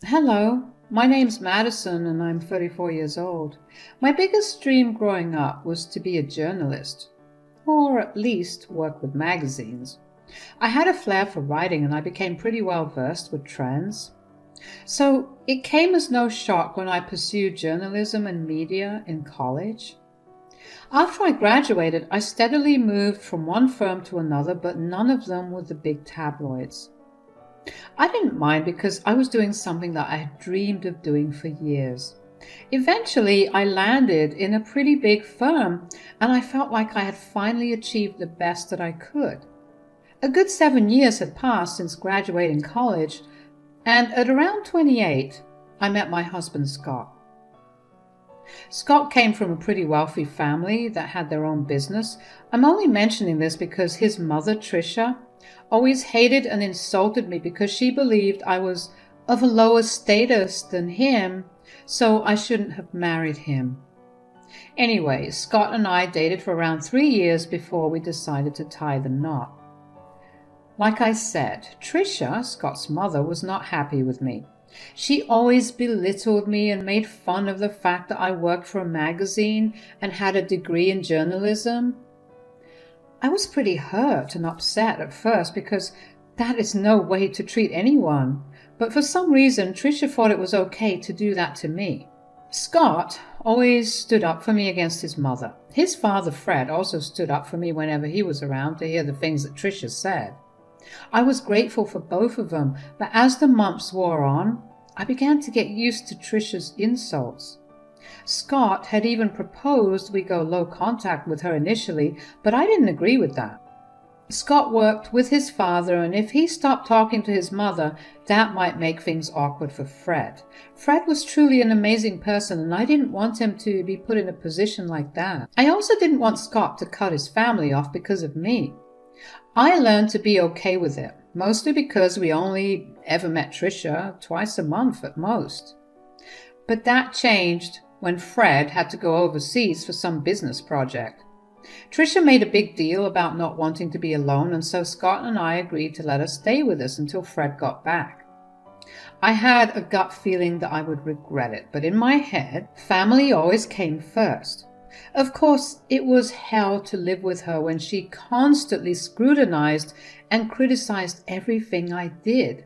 Hello, my name's Madison and I'm 34 years old. My biggest dream growing up was to be a journalist, or at least work with magazines. I had a flair for writing and I became pretty well versed with trends. So it came as no shock when I pursued journalism and media in college. After I graduated, I steadily moved from one firm to another, but none of them were the big tabloids. I didn't mind because I was doing something that I had dreamed of doing for years. Eventually, I landed in a pretty big firm and I felt like I had finally achieved the best that I could. A good 7 years had passed since graduating college, and at around 28, I met my husband Scott. Scott came from a pretty wealthy family that had their own business. I'm only mentioning this because his mother, Tricia, always hated and insulted me because she believed I was of a lower status than him, so I shouldn't have married him. Anyway, Scott and I dated for around 3 years before we decided to tie the knot. Like I said, Tricia, Scott's mother, was not happy with me. She always belittled me and made fun of the fact that I worked for a magazine and had a degree in journalism. I was pretty hurt and upset at first because that is no way to treat anyone. But for some reason, Tricia thought it was okay to do that to me. Scott always stood up for me against his mother. His father, Fred, also stood up for me whenever he was around to hear the things that Tricia said. I was grateful for both of them, but as the months wore on, I began to get used to Tricia's insults. Scott had even proposed we go low contact with her initially, but I didn't agree with that. Scott worked with his father, and if he stopped talking to his mother, that might make things awkward for Fred. Fred was truly an amazing person, and I didn't want him to be put in a position like that. I also didn't want Scott to cut his family off because of me. I learned to be okay with it, mostly because we only ever met Tricia twice a month at most. But that changed when Fred had to go overseas for some business project. Tricia made a big deal about not wanting to be alone, and so Scott and I agreed to let her stay with us until Fred got back. I had a gut feeling that I would regret it, but in my head, family always came first. Of course, it was hell to live with her when she constantly scrutinized and criticized everything I did,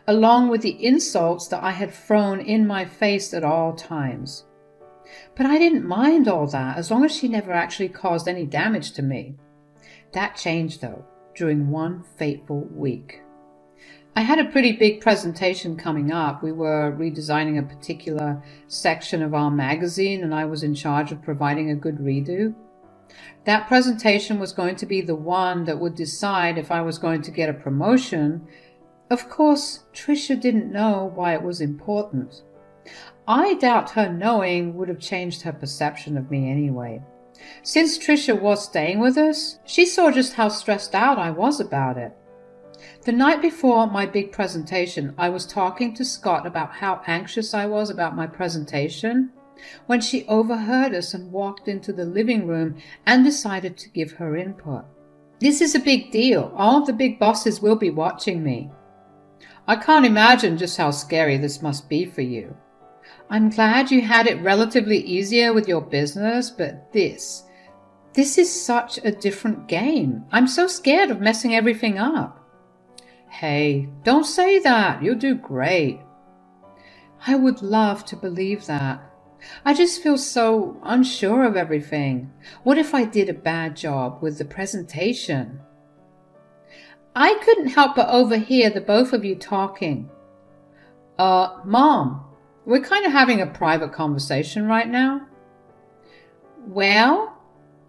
along with the insults that I had thrown in my face at all times. But I didn't mind all that as long as she never actually caused any damage to me. That changed, though, during one fateful week. I had a pretty big presentation coming up. We were redesigning a particular section of our magazine, and I was in charge of providing a good redo. That presentation was going to be the one that would decide if I was going to get a promotion. Of course, Tricia didn't know why it was important. I doubt her knowing would have changed her perception of me anyway. Since Tricia was staying with us, she saw just how stressed out I was about it. The night before my big presentation, I was talking to Scott about how anxious I was about my presentation when she overheard us and walked into the living room and decided to give her input. "This is a big deal. All of the big bosses will be watching me. I can't imagine just how scary this must be for you. I'm glad you had it relatively easier with your business, but this is such a different game. I'm so scared of messing everything up." "Hey, don't say that. You'll do great." I would love to believe that. I just feel so unsure of everything. What if I did a bad job with the presentation? I couldn't help but overhear the both of you talking. Mom, we're kind of having a private conversation right now." "Well,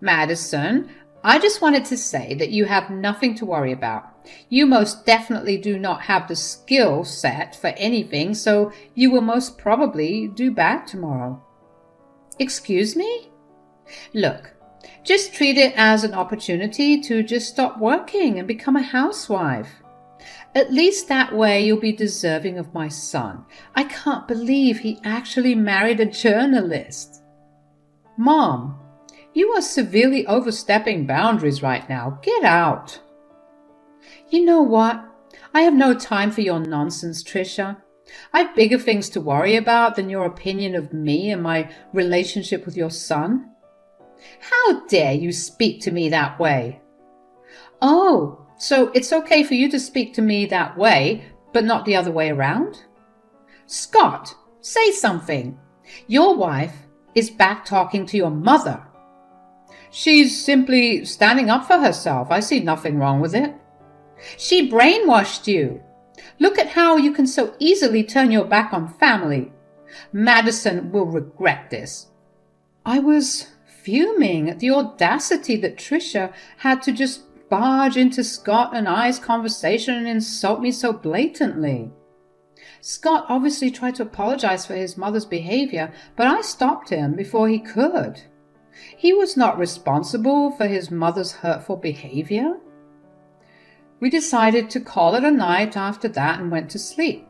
Madison, I just wanted to say that you have nothing to worry about. You most definitely do not have the skill set for anything, so you will most probably do bad tomorrow." "Excuse me?" "Look, just treat it as an opportunity to just stop working and become a housewife. At least that way you'll be deserving of my son. I can't believe he actually married a journalist." "Mom, you are severely overstepping boundaries right now. Get out." "You know what? I have no time for your nonsense, Tricia. I've bigger things to worry about than your opinion of me and my relationship with your son. How dare you speak to me that way? Oh, so it's okay for you to speak to me that way, but not the other way around? Scott, say something. Your wife is back talking to your mother. She's simply standing up for herself. I see nothing wrong with it. She brainwashed you. Look at how you can so easily turn your back on family. Madison will regret this. I was fuming at the audacity that Tricia had to just barge into Scott and I's conversation and insult me so blatantly. Scott obviously tried to apologize for his mother's behavior, but I stopped him before he could. He was not responsible for his mother's hurtful behavior. We decided to call it a night after that and went to sleep.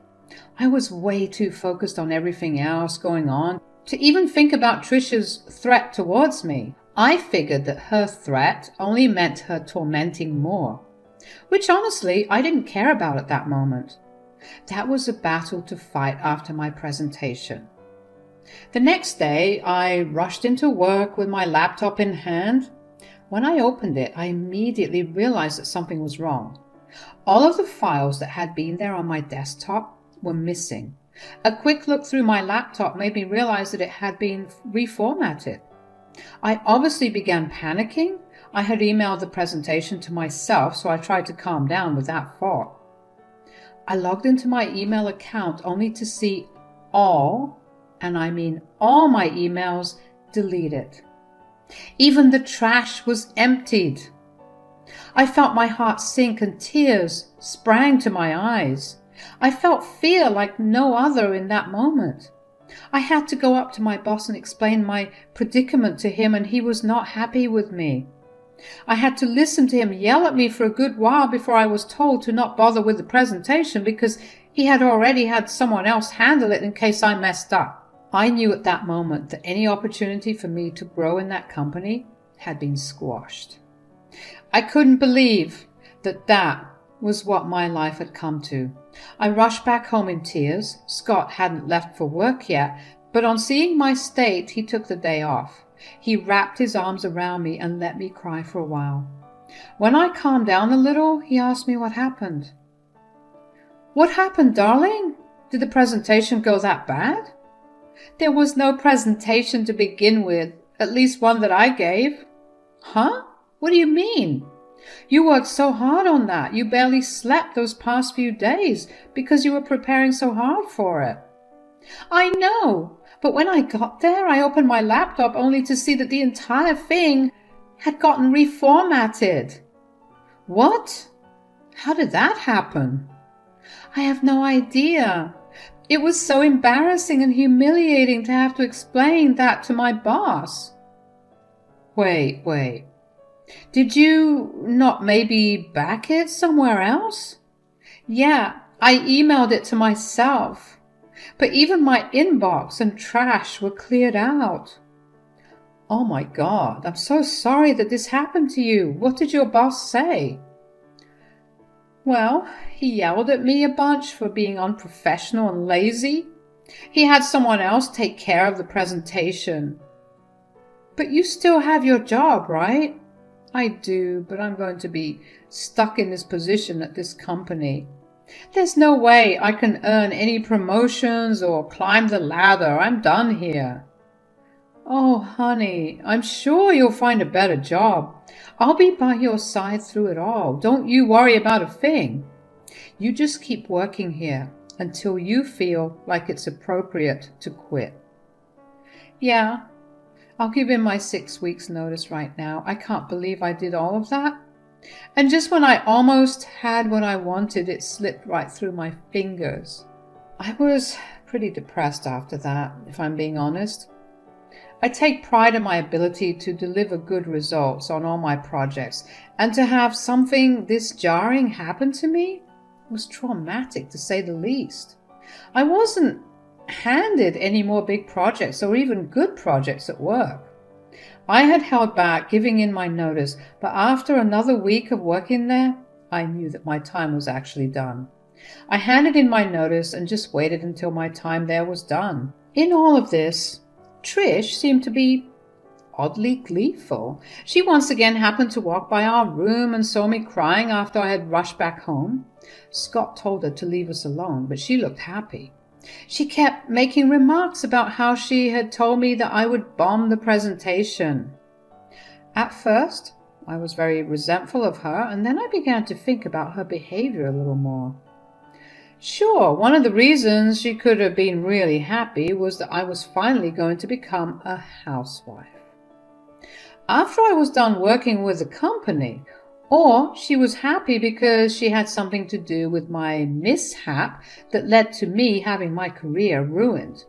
I was way too focused on everything else going on to even think about Tricia's threat towards me. I figured that her threat only meant her tormenting more, which honestly I didn't care about at that moment. That was a battle to fight after my presentation. The next day, I rushed into work with my laptop in hand. When I opened it, I immediately realized that something was wrong. All of the files that had been there on my desktop were missing. A quick look through my laptop made me realize that it had been reformatted. I obviously began panicking. I had emailed the presentation to myself, so I tried to calm down with that thought. I logged into my email account only to see all, and I mean all my emails deleted. Even the trash was emptied. I felt my heart sink and tears sprang to my eyes. I felt fear like no other in that moment. I had to go up to my boss and explain my predicament to him, and he was not happy with me. I had to listen to him yell at me for a good while before I was told to not bother with the presentation because he had already had someone else handle it in case I messed up. I knew at that moment that any opportunity for me to grow in that company had been squashed. I couldn't believe that that was what my life had come to. I rushed back home in tears. Scott hadn't left for work yet, but on seeing my state, he took the day off. He wrapped his arms around me and let me cry for a while. When I calmed down a little, he asked me what happened. What happened, darling? Did the presentation go that bad? There was no presentation to begin with, at least one that I gave. Huh? What do you mean? You worked so hard on that. You barely slept those past few days because you were preparing so hard for it. I know, but when I got there, I opened my laptop only to see that the entire thing had gotten reformatted. What? How did that happen? I have no idea. It was so embarrassing and humiliating to have to explain that to my boss. Wait. Did you not maybe back it somewhere else? Yeah, I emailed it to myself. But even my inbox and trash were cleared out. Oh my God, I'm so sorry that this happened to you. What did your boss say? Well, he yelled at me a bunch for being unprofessional and lazy. He had someone else take care of the presentation. But you still have your job, right? I do, but I'm going to be stuck in this position at this company. There's no way I can earn any promotions or climb the ladder. I'm done here. Oh, honey, I'm sure you'll find a better job. I'll be by your side through it all. Don't you worry about a thing. You just keep working here until you feel like it's appropriate to quit. Yeah, I'll give in my 6 weeks notice right now. I can't believe I did all of that. And just when I almost had what I wanted, it slipped right through my fingers. I was pretty depressed after that, if I'm being honest. I take pride in my ability to deliver good results on all my projects, and to have something this jarring happen to me was traumatic to say the least. I wasn't handed any more big projects or even good projects at work. I had held back giving in my notice, but after another week of working there, I knew that my time was actually done. I handed in my notice and just waited until my time there was done. In all of this, Trish seemed to be oddly gleeful. She once again happened to walk by our room and saw me crying after I had rushed back home. Scott told her to leave us alone, but she looked happy. She kept making remarks about how she had told me that I would bomb the presentation. At first, I was very resentful of her, and then I began to think about her behavior a little more. Sure, one of the reasons she could have been really happy was that I was finally going to become a housewife. After I was done working with the company, or she was happy because she had something to do with my mishap that led to me having my career ruined.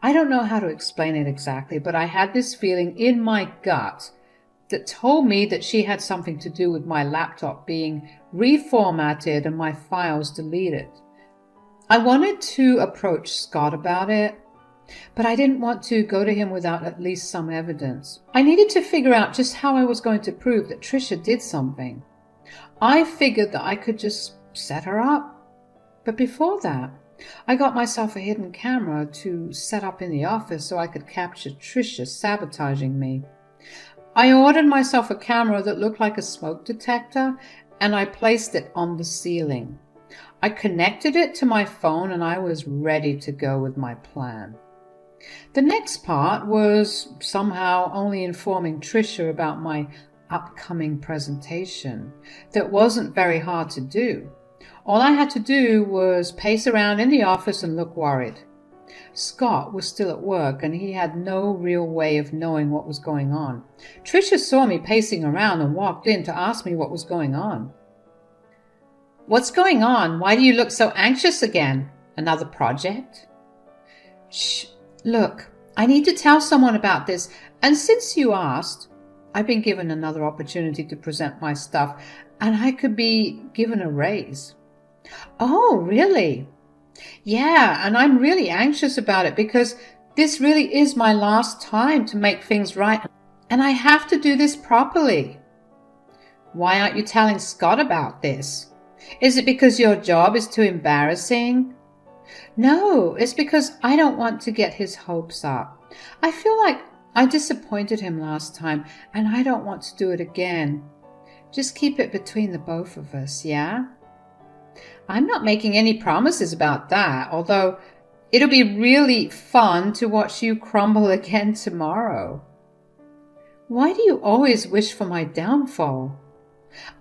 I don't know how to explain it exactly, but I had this feeling in my gut that told me that she had something to do with my laptop being reformatted and my files deleted. I wanted to approach Scott about it, but I didn't want to go to him without at least some evidence. I needed to figure out just how I was going to prove that Trisha did something. I figured that I could just set her up. But before that, I got myself a hidden camera to set up in the office so I could capture Trisha sabotaging me. I ordered myself a camera that looked like a smoke detector, and I placed it on the ceiling. I connected it to my phone, and I was ready to go with my plan. The next part was somehow only informing Trisha about my upcoming presentation. That wasn't very hard to do. All I had to do was pace around in the office and look worried. Scott was still at work, and he had no real way of knowing what was going on. Trisha saw me pacing around and walked in to ask me what was going on. "What's going on? Why do you look so anxious again? Another project?" "Shh. Look, I need to tell someone about this, and since you asked, I've been given another opportunity to present my stuff, and I could be given a raise." "Oh, really?" "Yeah, and I'm really anxious about it because this really is my last time to make things right, and I have to do this properly." "Why aren't you telling Scott about this? Is it because your job is too embarrassing?" "No, it's because I don't want to get his hopes up. I feel like I disappointed him last time, and I don't want to do it again. Just keep it between the both of us, yeah?" "I'm not making any promises about that, although it'll be really fun to watch you crumble again tomorrow." "Why do you always wish for my downfall?"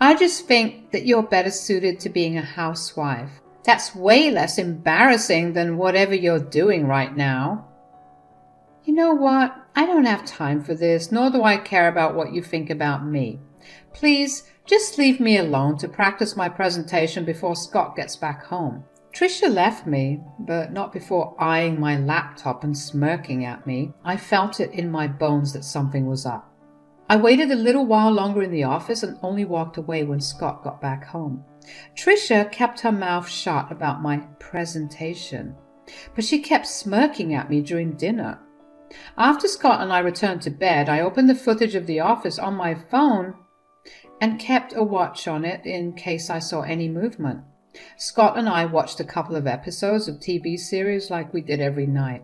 "I just think that you're better suited to being a housewife. That's way less embarrassing than whatever you're doing right now." "You know what? I don't have time for this, nor do I care about what you think about me. Please, just leave me alone to practice my presentation before Scott gets back home." Trisha left me, but not before eyeing my laptop and smirking at me. I felt it in my bones that something was up. I waited a little while longer in the office and only walked away when Scott got back home. Trisha kept her mouth shut about my presentation, but she kept smirking at me during dinner. After Scott and I returned to bed, I opened the footage of the office on my phone and kept a watch on it in case I saw any movement. Scott and I watched a couple of episodes of TV series like we did every night.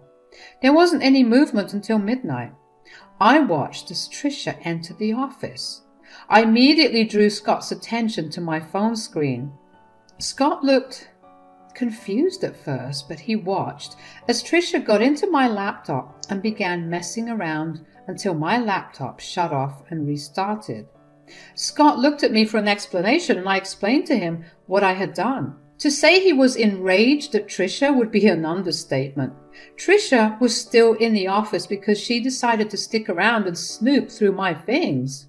There wasn't any movement until midnight. I watched as Trisha entered the office. I immediately drew Scott's attention to my phone screen. Scott looked confused at first, but he watched as Trisha got into my laptop and began messing around until my laptop shut off and restarted. Scott looked at me for an explanation, and I explained to him what I had done. To say he was enraged at Trisha would be an understatement. Trisha was still in the office because she decided to stick around and snoop through my things.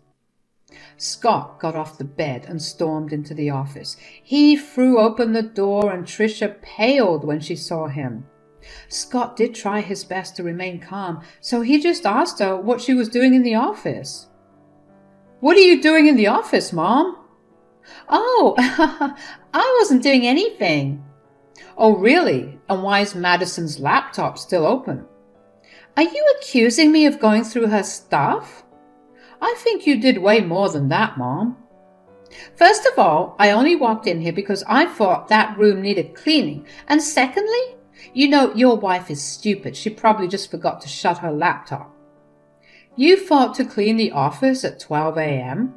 Scott got off the bed and stormed into the office. He threw open the door, and Trisha paled when she saw him. Scott did try his best to remain calm, so he just asked her what she was doing in the office. "What are you doing in the office, Mom?" "Oh, I wasn't doing anything." "Oh, really? And why is Madison's laptop still open?" "Are you accusing me of going through her stuff?" "I think you did way more than that, Mom." First of all, I only walked in here because I thought that room needed cleaning. And secondly, you know your wife is stupid. She probably just forgot to shut her laptop. You thought to clean the office at 12 a.m.?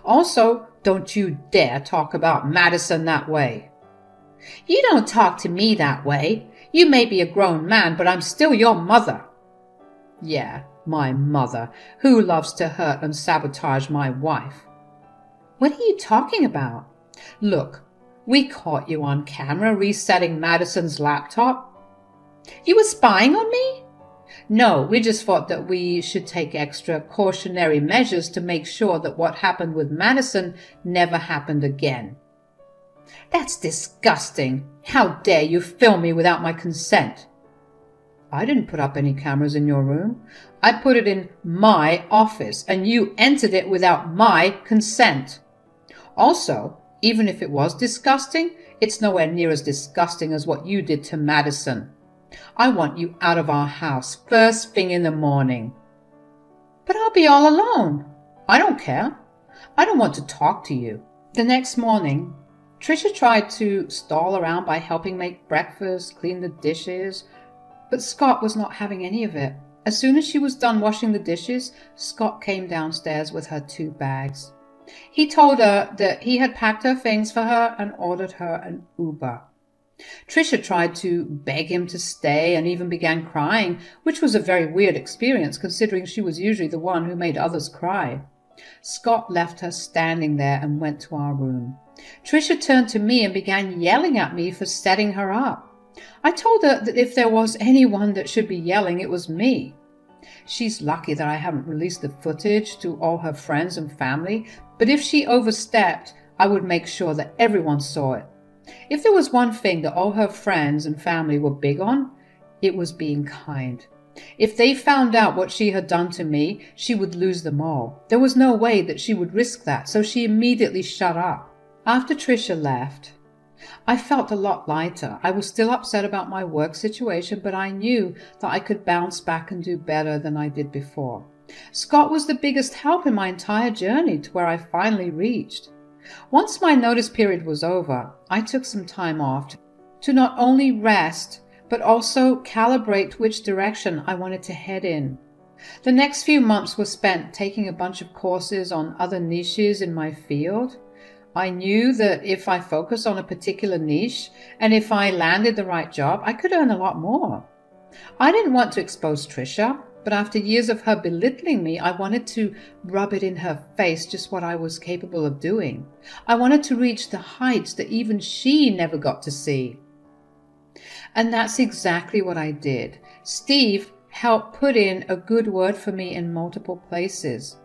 Also, don't you dare talk about Madison that way. You don't talk to me that way. You may be a grown man, but I'm still your mother. Yeah, my mother, who loves to hurt and sabotage my wife. What are you talking about? Look, we caught you on camera resetting Madison's laptop. You were spying on me? No, we just thought that we should take extra cautionary measures to make sure that what happened with Madison never happened again. That's disgusting. How dare you film me without my consent? I didn't put up any cameras in your room. I put it in my office, and you entered it without my consent. Also, even if it was disgusting, it's nowhere near as disgusting as what you did to Madison. I want you out of our house first thing in the morning. But I'll be all alone. I don't care. I don't want to talk to you. The next morning, Tricia tried to stall around by helping make breakfast, clean the dishes, but Scott was not having any of it. As soon as she was done washing the dishes, Scott came downstairs with her 2 bags. He told her that he had packed her things for her and ordered her an Uber. Tricia tried to beg him to stay and even began crying, which was a very weird experience considering she was usually the one who made others cry. Scott left her standing there and went to our room. Tricia turned to me and began yelling at me for setting her up. I told her that if there was anyone that should be yelling, it was me. She's lucky that I haven't released the footage to all her friends and family, but if she overstepped, I would make sure that everyone saw it. If there was one thing that all her friends and family were big on, it was being kind. If they found out what she had done to me, she would lose them all. There was no way that she would risk that, so she immediately shut up. After Tricia left, I felt a lot lighter. I was still upset about my work situation, but I knew that I could bounce back and do better than I did before. Scott was the biggest help in my entire journey to where I finally reached. Once my notice period was over, I took some time off to not only rest, but also calibrate which direction I wanted to head in. The next few months were spent taking a bunch of courses on other niches in my field. I knew that if I focused on a particular niche and if I landed the right job, I could earn a lot more. I didn't want to expose Tricia, but after years of her belittling me, I wanted to rub it in her face just what I was capable of doing. I wanted to reach the heights that even she never got to see. And that's exactly what I did. Steve helped put in a good word for me in multiple places.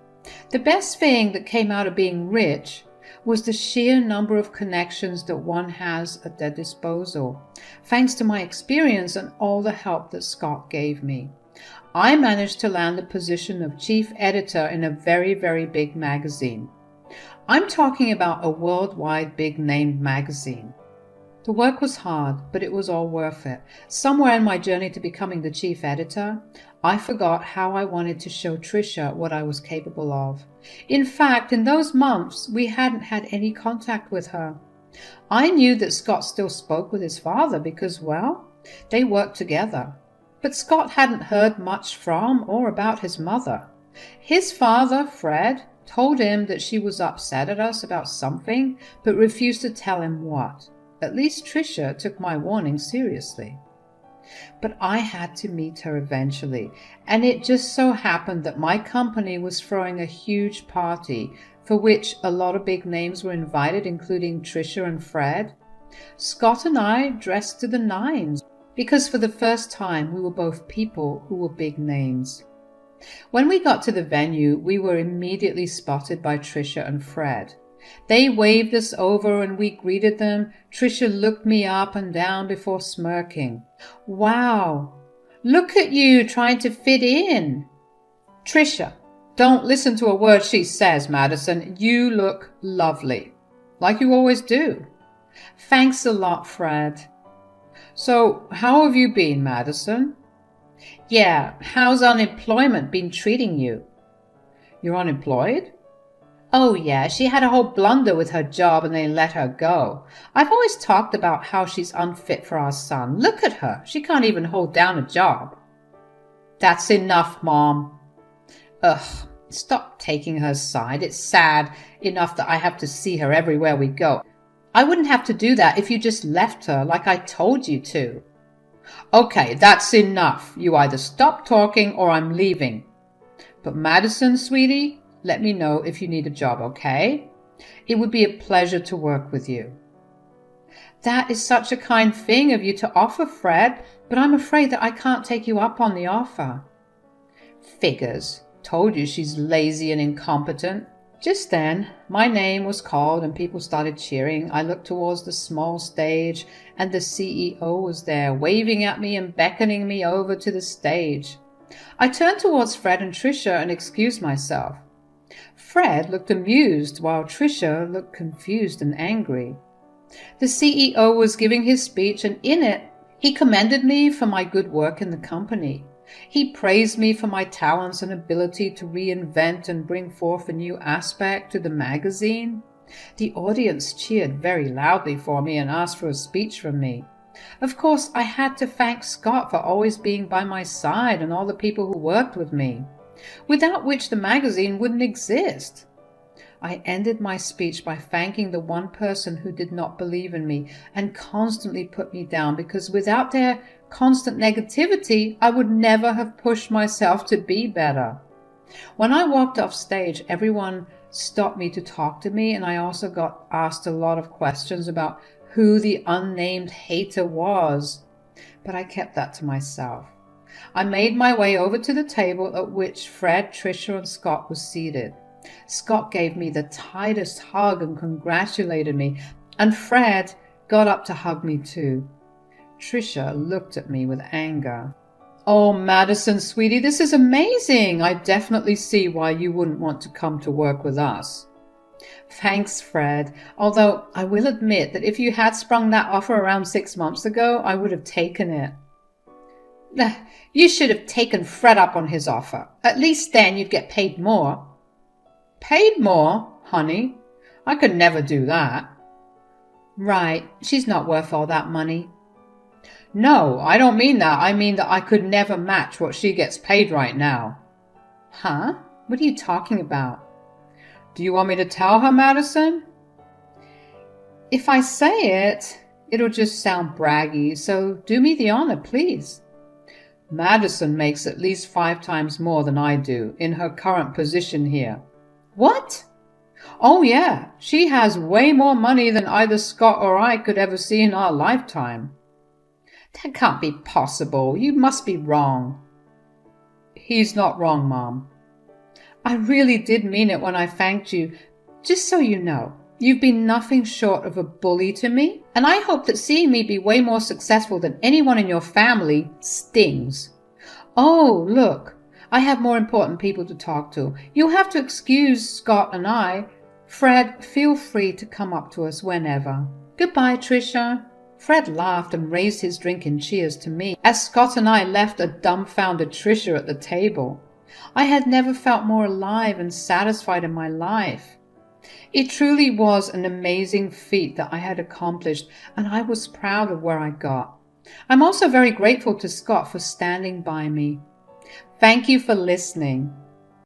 The best thing that came out of being rich was the sheer number of connections that one has at their disposal, thanks to my experience and all the help that Scott gave me. I managed to land the position of chief editor in a very, very big magazine. I'm talking about a worldwide big-named magazine. The work was hard, but it was all worth it. Somewhere in my journey to becoming the chief editor, I forgot how I wanted to show Tricia what I was capable of. In fact, in those months, we hadn't had any contact with her. I knew that Scott still spoke with his father because, well, they worked together. But Scott hadn't heard much from or about his mother. His father, Fred, told him that she was upset at us about something, but refused to tell him what. At least Tricia took my warning seriously. But I had to meet her eventually, and it just so happened that my company was throwing a huge party for which a lot of big names were invited, including Tricia and Fred. Scott and I dressed to the nines, because for the first time we were both people who were big names. When we got to the venue, we were immediately spotted by Tricia and Fred. They waved us over and we greeted them. Tricia looked me up and down before smirking. Wow, look at you trying to fit in. Tricia, don't listen to a word she says, Madison. You look lovely, like you always do. Thanks a lot, Fred. So, how have you been, Madison? Yeah, how's unemployment been treating you? You're unemployed? Oh yeah, she had a whole blunder with her job and they let her go. I've always talked about how she's unfit for our son. Look at her. She can't even hold down a job. That's enough, Mom. Ugh, stop taking her side. It's sad enough that I have to see her everywhere we go. I wouldn't have to do that if you just left her like I told you to. Okay, that's enough. You either stop talking or I'm leaving. But Madison, sweetie, let me know if you need a job, okay? It would be a pleasure to work with you. That is such a kind thing of you to offer, Fred, but I'm afraid that I can't take you up on the offer. Figures. Told you she's lazy and incompetent. Just then, my name was called and people started cheering. I looked towards the small stage and the CEO was there, waving at me and beckoning me over to the stage. I turned towards Fred and Tricia and excused myself. Fred looked amused while Tricia looked confused and angry. The CEO was giving his speech and in it, he commended me for my good work in the company. He praised me for my talents and ability to reinvent and bring forth a new aspect to the magazine. The audience cheered very loudly for me and asked for a speech from me. Of course, I had to thank Scott for always being by my side and all the people who worked with me, without which the magazine wouldn't exist. I ended my speech by thanking the one person who did not believe in me and constantly put me down, because without their constant negativity, I would never have pushed myself to be better. When I walked off stage, everyone stopped me to talk to me, and I also got asked a lot of questions about who the unnamed hater was, but I kept that to myself. I made my way over to the table at which Fred, Tricia, and Scott were seated. Scott gave me the tightest hug and congratulated me, and Fred got up to hug me too. Tricia looked at me with anger. Oh, Madison, sweetie, this is amazing. I definitely see why you wouldn't want to come to work with us. Thanks, Fred. Although I will admit that if you had sprung that offer around 6 months ago, I would have taken it. You should have taken Fred up on his offer. At least then you'd get paid more. Paid more, honey? I could never do that. Right, she's not worth all that money. No, I don't mean that. I mean that I could never match what she gets paid right now. Huh? What are you talking about? Do you want me to tell her, Madison? If I say it, it'll just sound braggy, so do me the honor, please. Madison makes at least 5 times more than I do in her current position here. What? Oh yeah, she has way more money than either Scott or I could ever see in our lifetime. That can't be possible. You must be wrong. He's not wrong, Mom. I really did mean it when I thanked you. Just so you know, you've been nothing short of a bully to me, and I hope that seeing me be way more successful than anyone in your family stings. Oh, look, I have more important people to talk to. You'll have to excuse Scott and I. Fred, feel free to come up to us whenever. Goodbye, Tricia. Fred laughed and raised his drink in cheers to me as Scott and I left a dumbfounded Tricia at the table. I had never felt more alive and satisfied in my life. It truly was an amazing feat that I had accomplished, and I was proud of where I got. I'm also very grateful to Scott for standing by me. Thank you for listening.